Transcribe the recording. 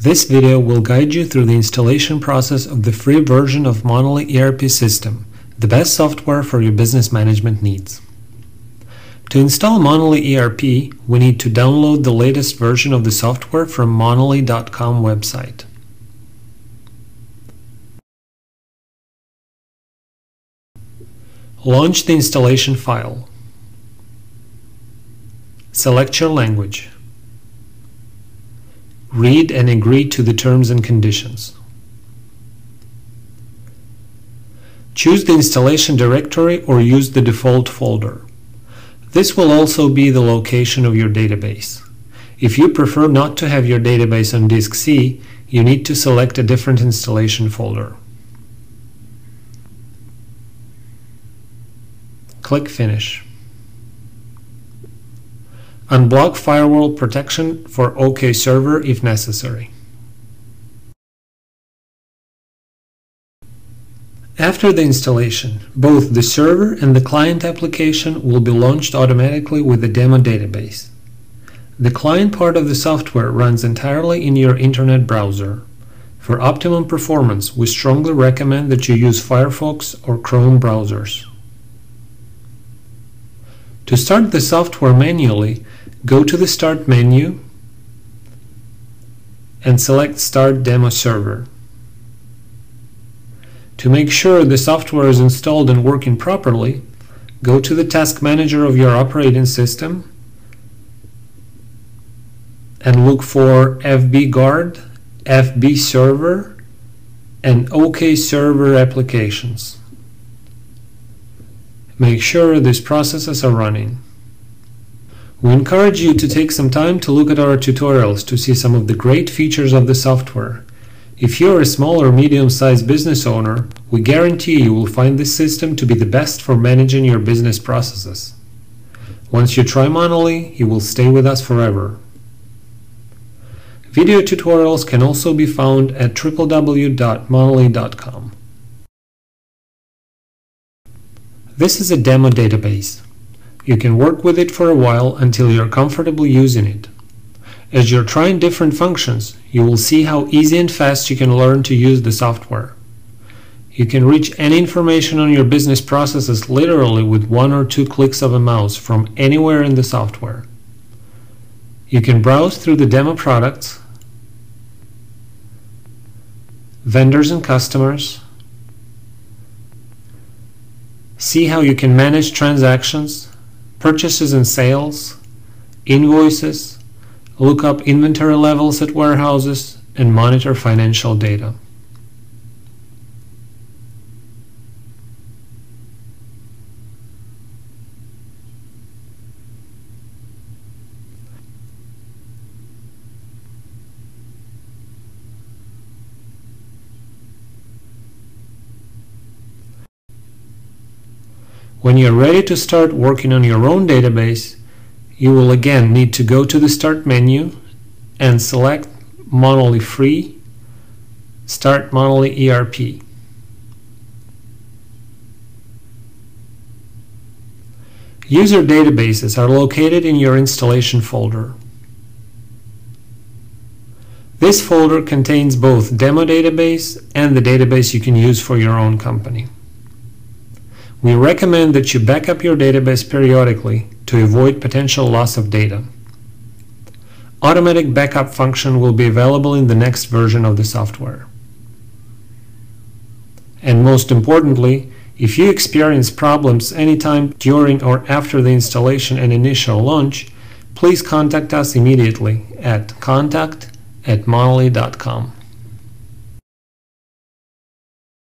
This video will guide you through the installation process of the free version of Monolith ERP system, the best software for your business management needs. To install Monolith ERP, we need to download the latest version of the software from monolith.com website. Launch the installation file. Select your language. Read and agree to the terms and conditions. Choose the installation directory or use the default folder. This will also be the location of your database. If you prefer not to have your database on disk C, you need to select a different installation folder. Click Finish. Unblock firewall protection for OK Server if necessary. After the installation, both the server and the client application will be launched automatically with the demo database. The client part of the software runs entirely in your internet browser. For optimum performance, we strongly recommend that you use Firefox or Chrome browsers. To start the software manually, go to the Start menu and select Start Demo Server. To make sure the software is installed and working properly, go to the Task Manager of your operating system and look for FBGuard, FB Server, and OK Server applications. Make sure these processes are running. We encourage you to take some time to look at our tutorials to see some of the great features of the software. If you are a small or medium-sized business owner, we guarantee you will find this system to be the best for managing your business processes. Once you try Monolith, you will stay with us forever. Video tutorials can also be found at www.monolith.com. This is a demo database. You can work with it for a while until you're comfortable using it. As you're trying different functions, you will see how easy and fast you can learn to use the software. You can reach any information on your business processes literally with 1 or 2 clicks of a mouse from anywhere in the software. You can browse through the demo products, vendors and customers, see how you can manage transactions, purchases and sales, invoices, look up inventory levels at warehouses, and monitor financial data. When you're ready to start working on your own database, you will again need to go to the Start menu and select Monolith Free, Start Monolith ERP. User databases are located in your installation folder. This folder contains both demo database and the database you can use for your own company. We recommend that you back up your database periodically to avoid potential loss of data. Automatic backup function will be available in the next version of the software. And most importantly, if you experience problems anytime during or after the installation and initial launch, please contact us immediately at contact@monolith.com.